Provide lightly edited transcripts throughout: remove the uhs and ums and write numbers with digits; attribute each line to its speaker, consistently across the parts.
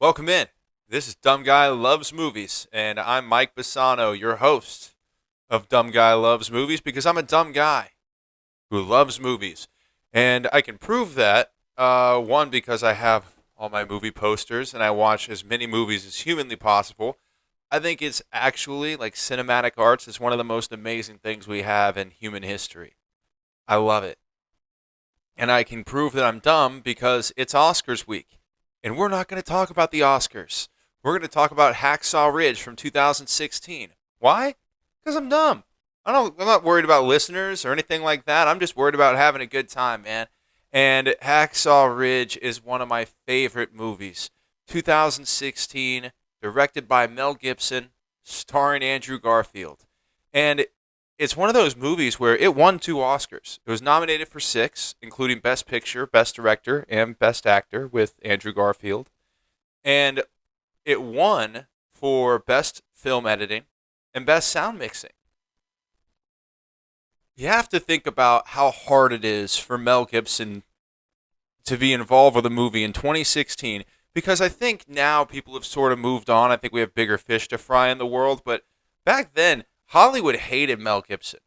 Speaker 1: Welcome in. This is Dumb Guy Loves Movies, and I'm Mike Bassano, your host of Dumb Guy Loves Movies, because I'm a dumb guy who loves movies. And I can prove that, one, because I have all my movie posters and I watch as many movies as humanly possible. I think it's actually, like cinematic arts, is one of the most amazing things we have in human history. I love it. And I can prove that I'm dumb because it's Oscars week. And we're not going to talk about the Oscars. We're going to talk about Hacksaw Ridge from 2016. Why? Because I'm dumb. I'm not worried about listeners or anything like that. I'm just worried about having a good time, man. And Hacksaw Ridge is one of my favorite movies. 2016, directed by Mel Gibson, starring Andrew Garfield. And it's one of those movies where it won 2 Oscars. It was nominated for 6, including Best Picture, Best Director, and Best Actor with Andrew Garfield. And it won for Best Film Editing and Best Sound Mixing. You have to think about how hard it is for Mel Gibson to be involved with a movie in 2016, because I think now people have sort of moved on. I think we have bigger fish to fry in the world, but back then, Hollywood hated Mel Gibson.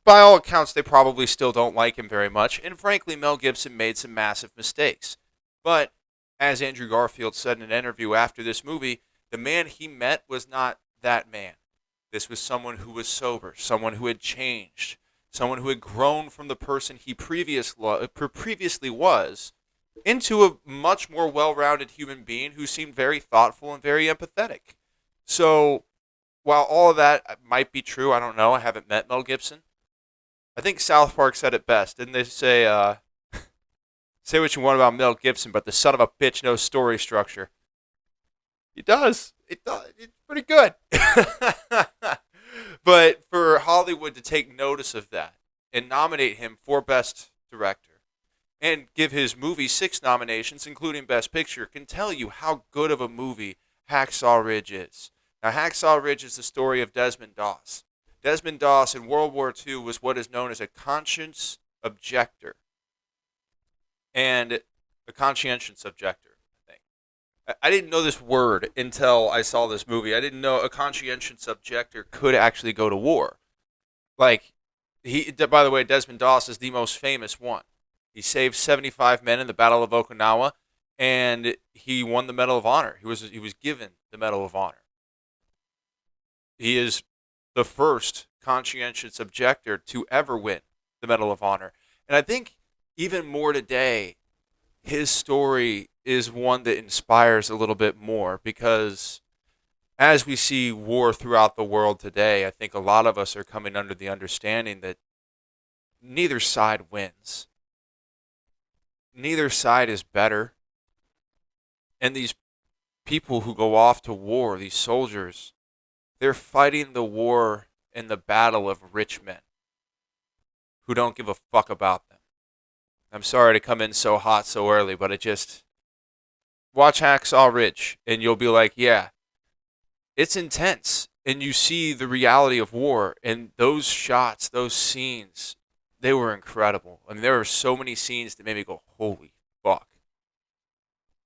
Speaker 1: By all accounts, they probably still don't like him very much, and frankly, Mel Gibson made some massive mistakes. But as Andrew Garfield said in an interview after this movie, the man he met was not that man. This was someone who was sober, someone who had changed, someone who had grown from the person he previously was into a much more well-rounded human being who seemed very thoughtful and very empathetic. So while all of that might be true, I don't know. I haven't met Mel Gibson. I think South Park said it best. Didn't they say, say what you want about Mel Gibson, but the son of a bitch knows story structure? He does. It does. It's pretty good. But for Hollywood to take notice of that and nominate him for Best Director and give his movie 6 nominations, including Best Picture, can tell you how good of a movie Hacksaw Ridge is. Now, Hacksaw Ridge is the story of Desmond Doss. Desmond Doss in World War II was what is known as a conscience objector. And a conscientious objector, I think. I didn't know this word until I saw this movie. I didn't know a conscientious objector could actually go to war. Like, by the way, Desmond Doss is the most famous one. He saved 75 men in the Battle of Okinawa, and he won the Medal of Honor. He was given the Medal of Honor. He is the first conscientious objector to ever win the Medal of Honor. And I think even more today, his story is one that inspires a little bit more, because as we see war throughout the world today, I think a lot of us are coming under the understanding that neither side wins. Neither side is better. And these people who go off to war, these soldiers, they're fighting the war and the battle of rich men who don't give a fuck about them. I'm sorry to come in so hot so early, but watch Hacksaw Ridge and you'll be like, yeah, it's intense. And you see the reality of war, and those shots, those scenes, they were incredible. I mean, there were so many scenes that made me go, holy fuck,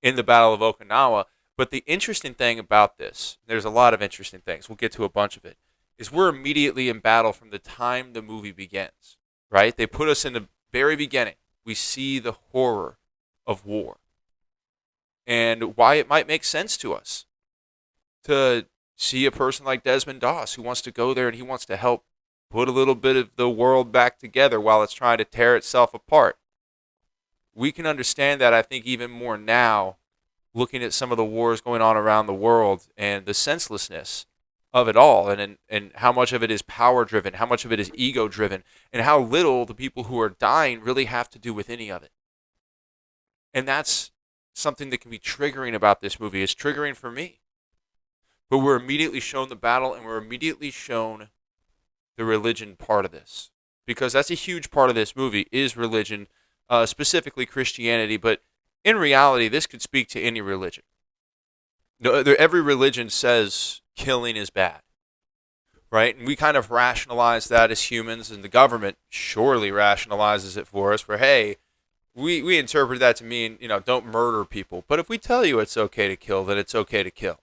Speaker 1: in the Battle of Okinawa. But the interesting thing about this, there's a lot of interesting things, we'll get to a bunch of it, is we're immediately in battle from the time the movie begins, right? They put us in the very beginning. We see the horror of war and why it might make sense to us to see a person like Desmond Doss who wants to go there and he wants to help put a little bit of the world back together while it's trying to tear itself apart. We can understand that, I think, even more now, looking at some of the wars going on around the world and the senselessness of it all, and how much of it is power driven, how much of it is ego driven, and how little the people who are dying really have to do with any of it. And that's something that can be triggering about this movie. It's triggering for me. But we're immediately shown the battle, and we're immediately shown the religion part of this, because that's a huge part of this movie is religion, specifically Christianity. But in reality, this could speak to any religion. Every religion says killing is bad, right? And we kind of rationalize that as humans, and the government surely rationalizes it for us, where, hey, we interpret that to mean, don't murder people. But if we tell you it's okay to kill, then it's okay to kill,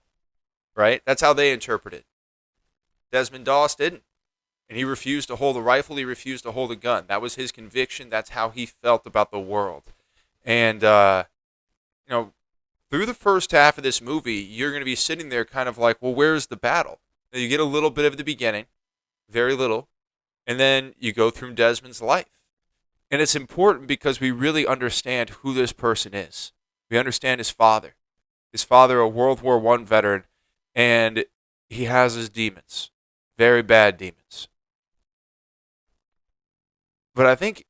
Speaker 1: right? That's how they interpret it. Desmond Doss didn't. And he refused to hold a rifle. He refused to hold a gun. That was his conviction. That's how he felt about the world. And, through the first half of this movie, you're going to be sitting there kind of like, well, where's the battle? Now, you get a little bit of the beginning, very little, and then you go through Desmond's life. And it's important because we really understand who this person is. We understand his father. His father, a World War I veteran, and he has his demons, very bad demons. But I think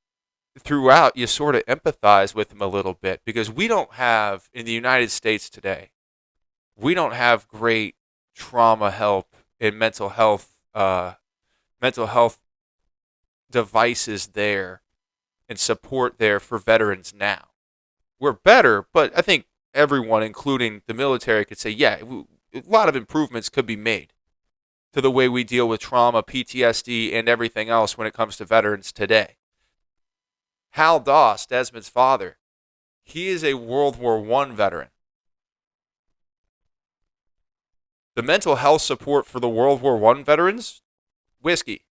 Speaker 1: throughout you sort of empathize with him a little bit because we don't have, in the United States today, we don't have great trauma help and mental health devices there and support there for veterans now. We're better, but I think everyone, including the military, could say, yeah, a lot of improvements could be made to the way we deal with trauma, PTSD, and everything else when it comes to veterans today. Hal Doss, Desmond's father, he is a World War I veteran. The mental health support for the World War I veterans, whiskey.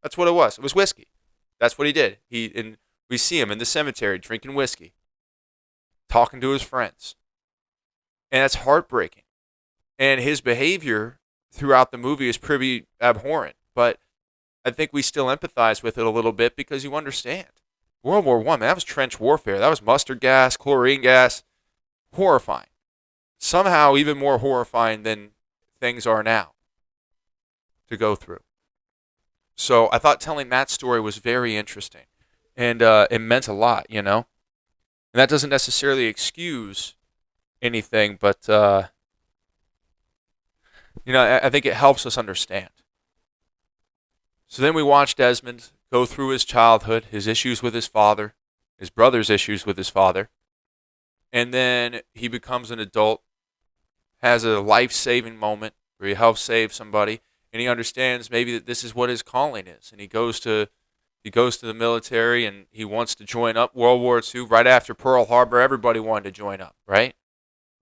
Speaker 1: That's what it was. It was whiskey. That's what he did. And we see him in the cemetery drinking whiskey, talking to his friends. And that's heartbreaking. And his behavior throughout the movie is pretty abhorrent. But I think we still empathize with it a little bit because you understand. World War I, man, that was trench warfare. That was mustard gas, chlorine gas. Horrifying. Somehow even more horrifying than things are now to go through. So I thought telling that story was very interesting. And it meant a lot, And that doesn't necessarily excuse anything, but, I think it helps us understand. So then we watch Desmond go through his childhood, his issues with his father, his brother's issues with his father, and then he becomes an adult, has a life-saving moment where he helps save somebody, and he understands maybe that this is what his calling is, and he goes to the military, and he wants to join up World War II. Right after Pearl Harbor, everybody wanted to join up, right?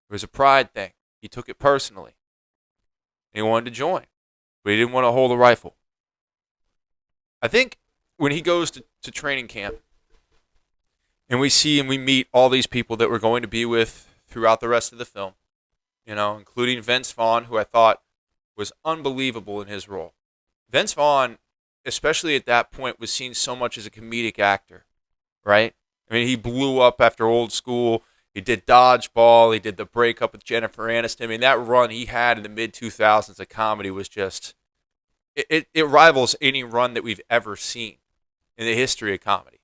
Speaker 1: It was a pride thing. He took it personally. He wanted to join, but he didn't want to hold a rifle. I think when he goes to training camp and we see and we meet all these people that we're going to be with throughout the rest of the film, including Vince Vaughn, who I thought was unbelievable in his role. Vince Vaughn, especially at that point, was seen so much as a comedic actor, right? I mean, he blew up after Old School. He did Dodgeball. He did the breakup with Jennifer Aniston. I mean, that run he had in the mid-2000s of comedy was just... It rivals any run that we've ever seen in the history of comedy.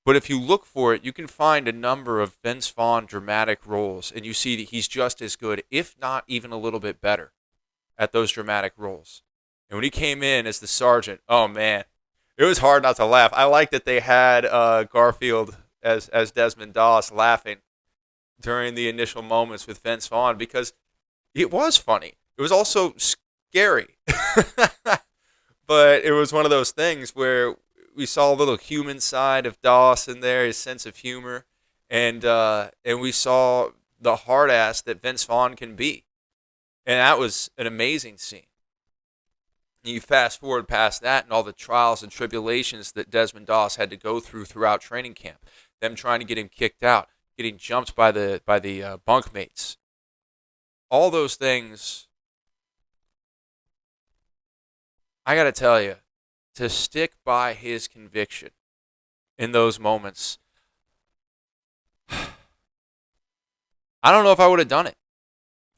Speaker 1: But if you look for it, you can find a number of Vince Vaughn dramatic roles, and you see that he's just as good, if not even a little bit better, at those dramatic roles. And when he came in as the sergeant, oh man, it was hard not to laugh. I like that they had Garfield as Desmond Doss laughing during the initial moments with Vince Vaughn because it was funny. It was also scary. But it was one of those things where we saw a little human side of Doss in there, his sense of humor, and we saw the hard ass that Vince Vaughn can be. And that was an amazing scene. And you fast forward past that and all the trials and tribulations that Desmond Doss had to go through throughout training camp, them trying to get him kicked out, getting jumped by the bunkmates. All those things, I got to tell you, to stick by his conviction in those moments, I don't know if I would have done it.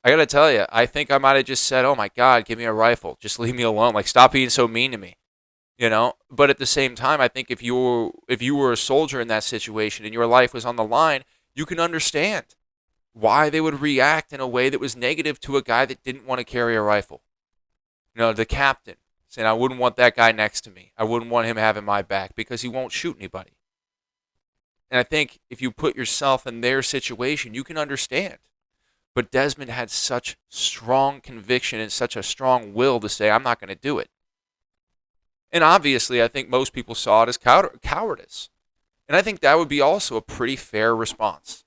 Speaker 1: I got to tell you, I think I might have just said, oh my God, give me a rifle. Just leave me alone. Like, stop being so mean to me. But at the same time, I think if you were a soldier in that situation and your life was on the line, you can understand why they would react in a way that was negative to a guy that didn't want to carry a rifle. The captain saying, I wouldn't want that guy next to me. I wouldn't want him having my back because he won't shoot anybody. And I think if you put yourself in their situation, you can understand. But Desmond had such strong conviction and such a strong will to say, I'm not going to do it. And obviously, I think most people saw it as cowardice. And I think that would be also a pretty fair response.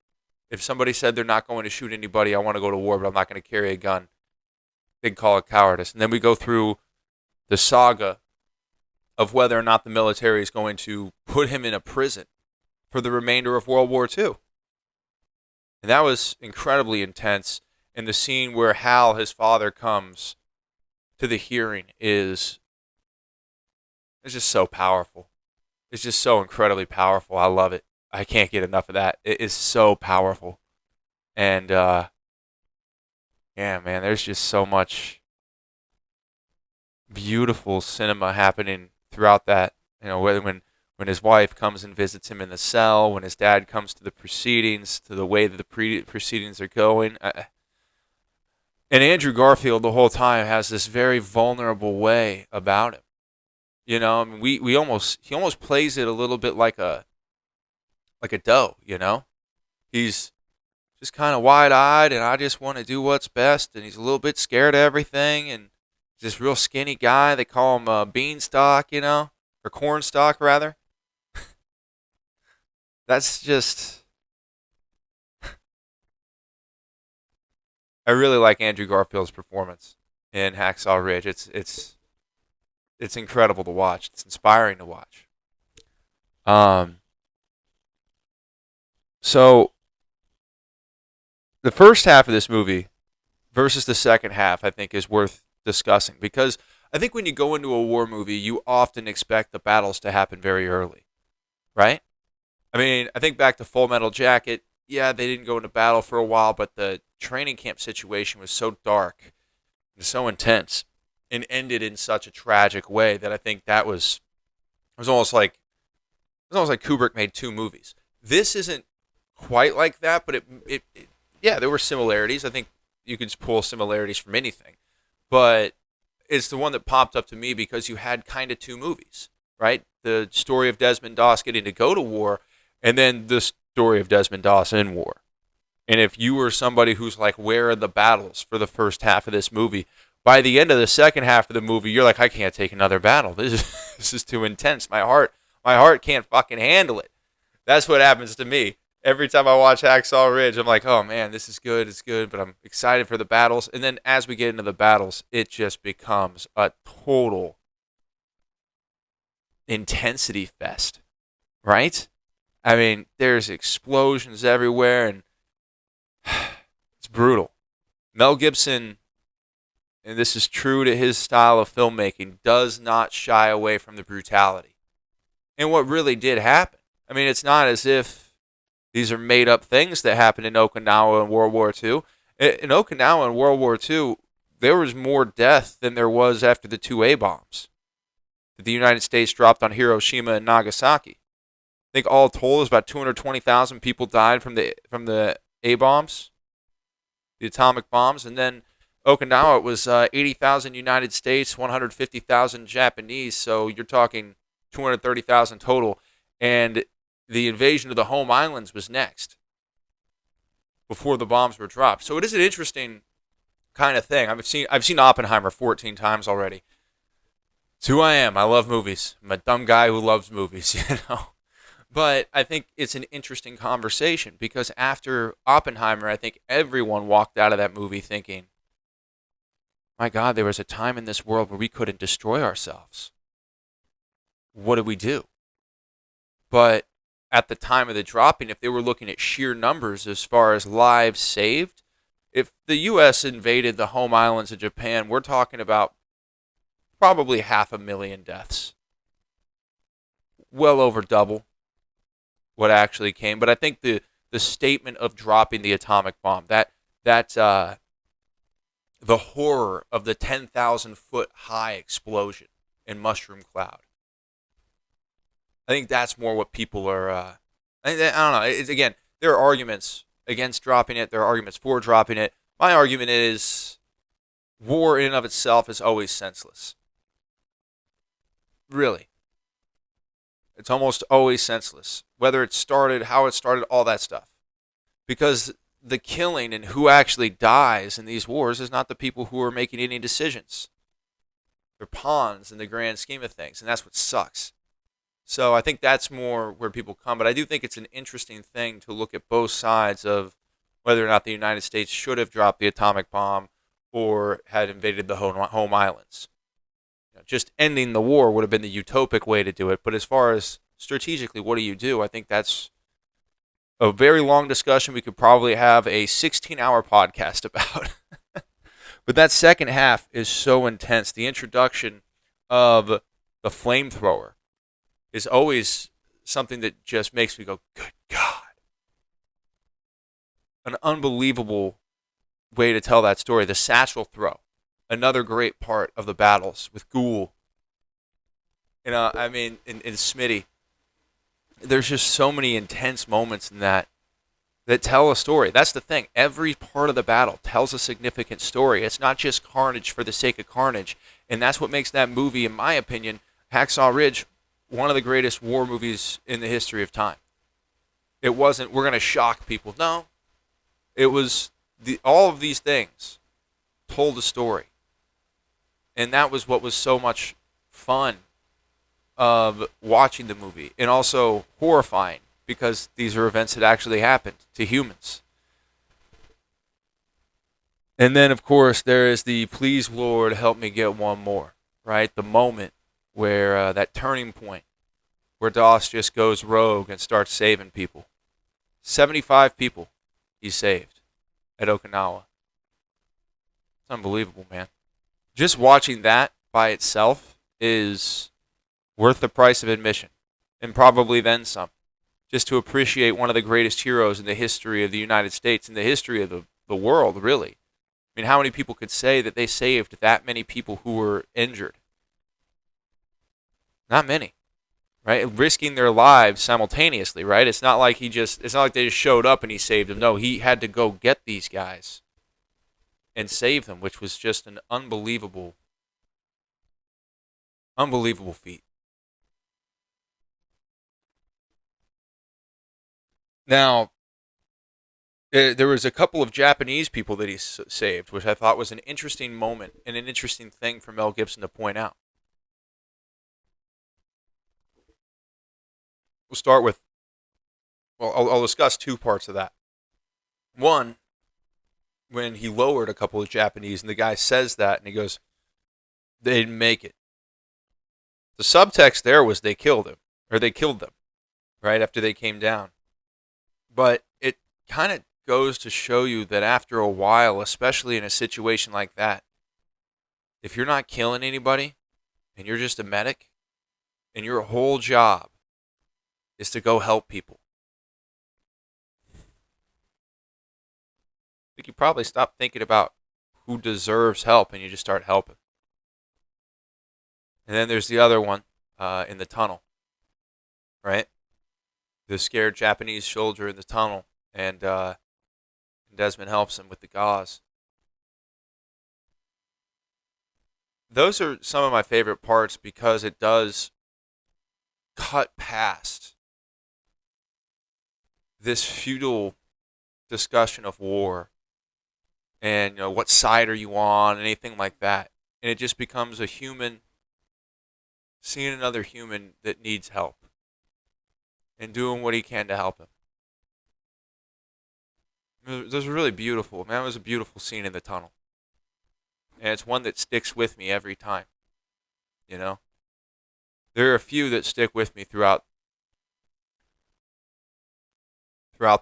Speaker 1: If somebody said they're not going to shoot anybody, I want to go to war, but I'm not going to carry a gun, they'd call it cowardice. And then we go through the saga of whether or not the military is going to put him in a prison for the remainder of World War II. And that was incredibly intense. And the scene where Hal, his father, comes to the hearing is just so powerful. It's just so incredibly powerful. I love it. I can't get enough of that. It is so powerful. And, yeah, man, there's just so much beautiful cinema happening throughout that. You know, when his wife comes and visits him in the cell, when his dad comes to the proceedings, to the way that the proceedings are going. And Andrew Garfield the whole time has this very vulnerable way about him. You know, I mean, he almost plays it a little bit like a doe, you know? He's just kind of wide-eyed, and I just want to do what's best, and he's a little bit scared of everything, and he's this real skinny guy. They call him Beanstalk, you know? Or Cornstalk, rather. That's just... I really like Andrew Garfield's performance in Hacksaw Ridge. It's incredible to watch. It's inspiring to watch. So the first half of this movie versus the second half, I think, is worth discussing, because I think when you go into a war movie, you often expect the battles to happen very early, right? I mean, I think back to Full Metal Jacket. Yeah, they didn't go into battle for a while, but the training camp situation was so dark and so intense and ended in such a tragic way that I think that was almost like Kubrick made two movies. This isn't quite like that, but yeah, there were similarities. I think you could pull similarities from anything, but it's the one that popped up to me because you had kind of two movies, right? The story of Desmond Doss getting to go to war, and then the story of Desmond Doss in war. And if you were somebody who's like, where are the battles for the first half of this movie? By the end of the second half of the movie, you're like, I can't take another battle. This is too intense. My heart can't fucking handle it. That's what happens to me. Every time I watch Hacksaw Ridge, I'm like, oh man, this is good, it's good, but I'm excited for the battles. And then as we get into the battles, it just becomes a total intensity fest, right? I mean, there's explosions everywhere, and it's brutal. Mel Gibson, and this is true to his style of filmmaking, does not shy away from the brutality. And what really did happen. I mean, it's not as if these are made-up things that happened in Okinawa in World War II. In Okinawa in World War II, there was more death than there was after the two A-bombs that the United States dropped on Hiroshima and Nagasaki. I think all told, it was about 220,000 people died from the A-bombs, the atomic bombs, and then Okinawa, it was 80,000 United States, 150,000 Japanese, so you're talking 230,000 total, and the invasion of the home islands was next, before the bombs were dropped. So it is an interesting kind of thing. I've seen Oppenheimer 14 times already. It's who I am. I love movies. I'm a dumb guy who loves movies, you know. But I think it's an interesting conversation, because after Oppenheimer, I think everyone walked out of that movie thinking, my God, there was a time in this world where we couldn't destroy ourselves. What did we do? But at the time of the dropping, if they were looking at sheer numbers as far as lives saved, if the U.S. invaded the home islands of Japan, we're talking about probably 500,000 deaths. Well over double what actually came. But I think the statement of dropping the atomic bomb, the horror of the 10,000-foot high explosion in Mushroom Cloud, I think that's more what people are. I don't know. Again, there are arguments against dropping it. There are arguments for dropping it. My argument is, war in and of itself is always senseless. Really. It's almost always senseless. Whether it started, how it started, all that stuff. Because the killing and who actually dies in these wars is not the people who are making any decisions. They're pawns in the grand scheme of things, and that's what sucks. So I think that's more where people come. But I do think it's an interesting thing to look at both sides of whether or not the United States should have dropped the atomic bomb or had invaded the home islands. Just ending the war would have been the utopic way to do it. But as far as strategically, what do you do? I think that's a very long discussion we could probably have a 16-hour podcast about. But that second half is so intense. The introduction of the flamethrower is always something that just makes me go, good God. An unbelievable way to tell that story. The satchel throw, another great part of the battles with Ghoul. I mean, in Smitty, there's just so many intense moments in that tell a story. That's the thing. Every part of the battle tells a significant story. It's not just carnage for the sake of carnage. And that's what makes that movie, in my opinion, Hacksaw Ridge, one of the greatest war movies in the history of time. It wasn't, we're going to shock people. No. It was all of these things told a story. And that was what was so much fun of watching the movie. And also horrifying, because these are events that actually happened to humans. And then, of course, there is the please, Lord, help me get one more, right? The moment where that turning point where Doss just goes rogue and starts saving people. 75 people he saved at Okinawa. It's unbelievable, man. Just watching that by itself is worth the price of admission, and probably then some, just to appreciate one of the greatest heroes in the history of the United States, in the history of the world, really. I mean, how many people could say that they saved that many people who were injured? Not many, right? Risking their lives simultaneously, right? It's not like they just showed up and he saved them. No, he had to go get these guys and save them, which was just an unbelievable feat. Now, there was a couple of Japanese people that he saved, which I thought was an interesting moment and an interesting thing for Mel Gibson to point out. We'll start with, I'll discuss two parts of that. One, when he lowered a couple of Japanese, and the guy says that, and he goes, they didn't make it. The subtext there was they killed him, or they killed them, right, after they came down. But it kind of goes to show you that after a while, especially in a situation like that, if you're not killing anybody, and you're just a medic, and your whole job is to go help people, I think you probably stop thinking about who deserves help and you just start helping. And then there's the other one in the tunnel, right? The scared Japanese soldier in the tunnel, and Desmond helps him with the gauze. Those are some of my favorite parts because it does cut past this futile discussion of war and what side are you on, anything like that. And it just becomes a human seeing another human that needs help and doing what he can to help him. It was really beautiful. Man, it was a beautiful scene in the tunnel. And it's one that sticks with me every time. There are a few that stick with me throughout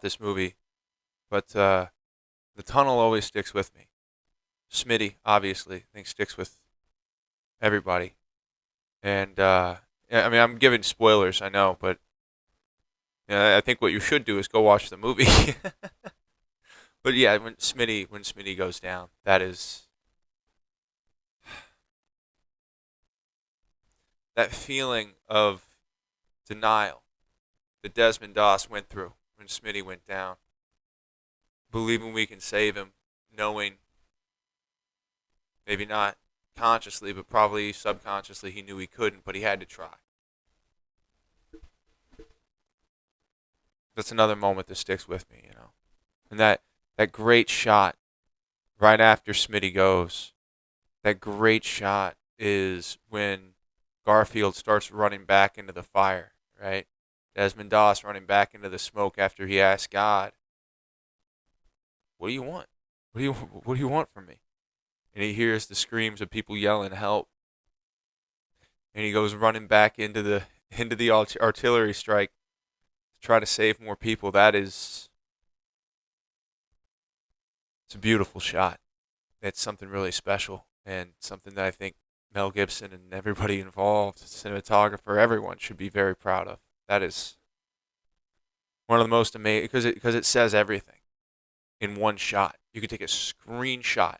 Speaker 1: this movie. But the tunnel always sticks with me. Smitty, obviously, I think sticks with everybody. And, I mean, I'm giving spoilers, I know, but I think what you should do is go watch the movie. But yeah, when Smitty goes down, that is that feeling of denial that Desmond Doss went through when Smitty went down. Believing we can save him, knowing, maybe not consciously, but probably subconsciously, he knew he couldn't, but he had to try. That's another moment that sticks with me, And that great shot right after Smitty goes, that great shot is when Garfield starts running back into the fire right? Desmond Doss running back into the smoke after he asked God, "What do you want? What do you want from me?" And he hears the screams of people yelling help, and he goes running back into the artillery strike to try to save more people. It's a beautiful shot. It's something really special, and something that I think Mel Gibson and everybody involved, cinematographer, everyone should be very proud of. That is one of the most amazing, because it says everything in one shot. You could take a screenshot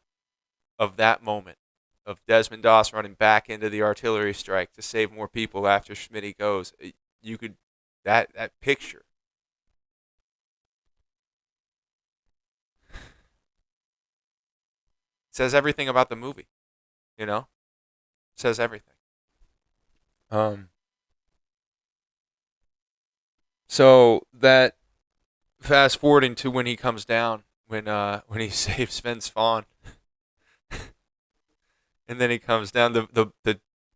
Speaker 1: of that moment of Desmond Doss running back into the artillery strike to save more people after Schmitty goes. You could that picture says everything about the movie. You know, says everything. Um. So that fast forwarding to when he comes down, when he saves Vince Vaughn, and then he comes down. The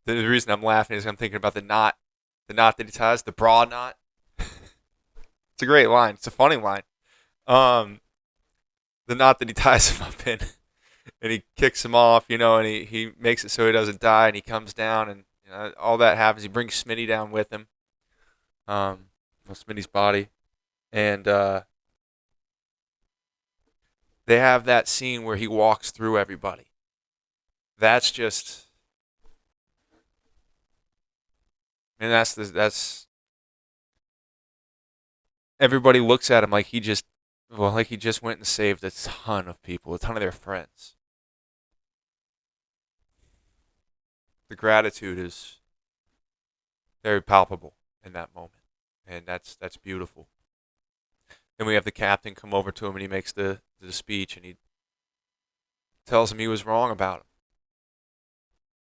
Speaker 1: reason I'm laughing is I'm thinking about the knot that he ties, the bra knot. It's a great line. It's a funny line. Um, the knot that he ties him up in, and he kicks him off, and he makes it so he doesn't die, and he comes down, and all that happens. He brings Smitty down with him, Smitty's body, and they have that scene where he walks through everybody. That's just, and that's everybody looks at him like like he just went and saved a ton of people, a ton of their friends. The gratitude is very palpable in that moment, and that's beautiful. Then we have the captain come over to him, and he makes the speech, and he tells him he was wrong about him.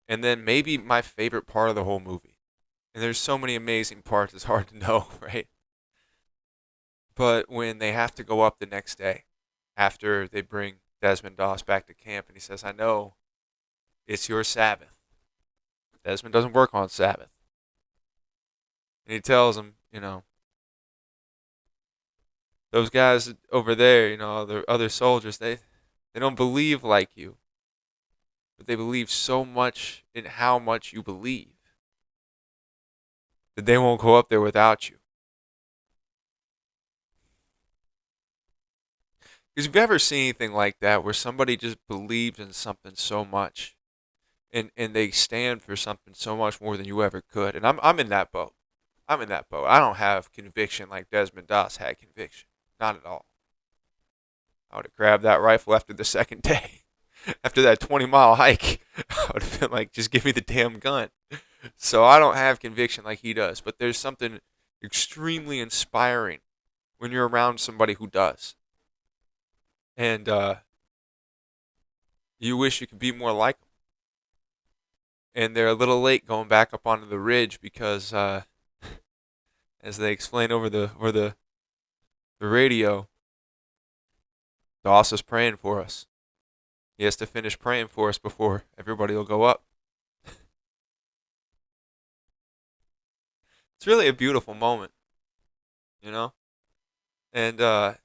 Speaker 1: And then maybe my favorite part of the whole movie, and there's so many amazing parts, it's hard to know, right? But when they have to go up the next day, after they bring Desmond Doss back to camp, and he says, "I know it's your Sabbath. Desmond doesn't work on Sabbath." And he tells him, those guys over there, the other soldiers, they don't believe like you, but they believe so much in how much you believe that they won't go up there without you. Because if you've ever seen anything like that, where somebody just believes in something so much, and they stand for something so much more than you ever could, and I'm in that boat. I'm in that boat. I don't have conviction like Desmond Doss had conviction. Not at all. I would have grabbed that rifle after the second day. After that 20-mile hike, I would have been like, just give me the damn gun. So I don't have conviction like he does. But there's something extremely inspiring when you're around somebody who does. And you wish you could be more like them. And they're a little late going back up onto the ridge because, as they explain over the radio, Doss is praying for us. He has to finish praying for us before everybody will go up. It's really a beautiful moment, you know? And then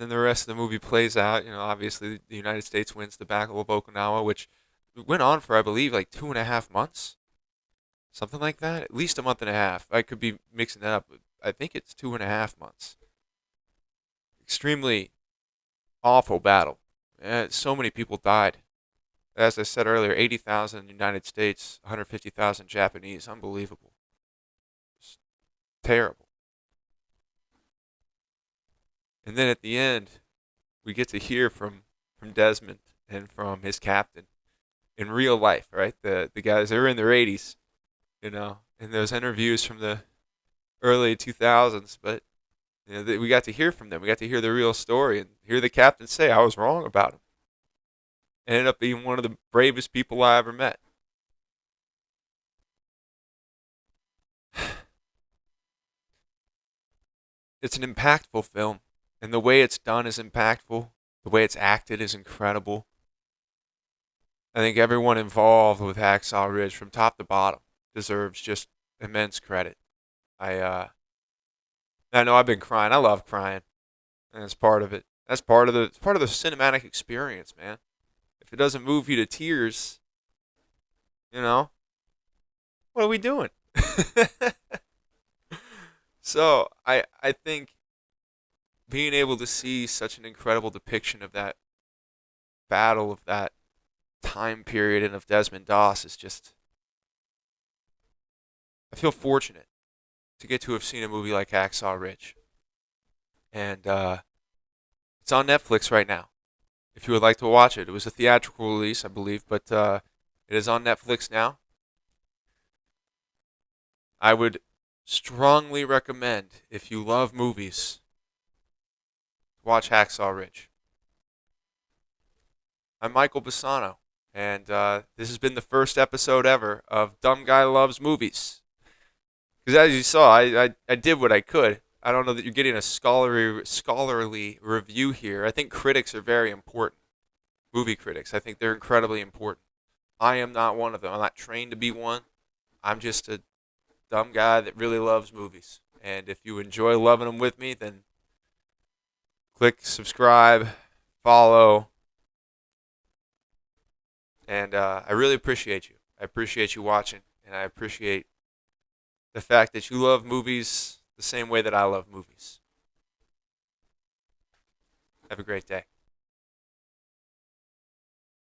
Speaker 1: the rest of the movie plays out. Obviously the United States wins the Battle of Okinawa, which went on for, I believe, like 2.5 months. Something like that. At least a month and a half. I could be mixing that up, but I think it's 2.5 months. Extremely awful battle. So many people died. As I said earlier, 80,000 in the United States, 150,000 Japanese. Unbelievable. It's terrible. And then at the end, we get to hear from Desmond and from his captain in real life, right? The guys, they're in their 80s, in those interviews from the early 2000s. But we got to hear from them. We got to hear the real story and hear the captain say, "I was wrong about him." Ended up being one of the bravest people I ever met. It's an impactful film, and the way it's done is impactful. The way it's acted is incredible. I think everyone involved with Hacksaw Ridge, from top to bottom, deserves just immense credit. I I know I've been crying. I love crying, and it's part of it. That's part of the it's part of the cinematic experience, man. If it doesn't move you to tears, you know, what are we doing? So I think being able to see such an incredible depiction of that battle, of that time period, and of Desmond Doss is just, I feel fortunate to get to have seen a movie like Hacksaw Ridge, and it's on Netflix right now. If you would like to watch it, it was a theatrical release, I believe, but it is on Netflix now. I would strongly recommend, if you love movies, watch Hacksaw Ridge. I'm Michael Bassano, and this has been the first episode ever of Dumb Guy Loves Movies. Because as you saw, I did what I could. I don't know that you're getting a scholarly review here. I think critics are very important. Movie critics, I think they're incredibly important. I am not one of them. I'm not trained to be one. I'm just a dumb guy that really loves movies. And if you enjoy loving them with me, then click subscribe, follow, and I really appreciate you. I appreciate you watching, and I appreciate the fact that you love movies the same way that I love movies. Have a great day.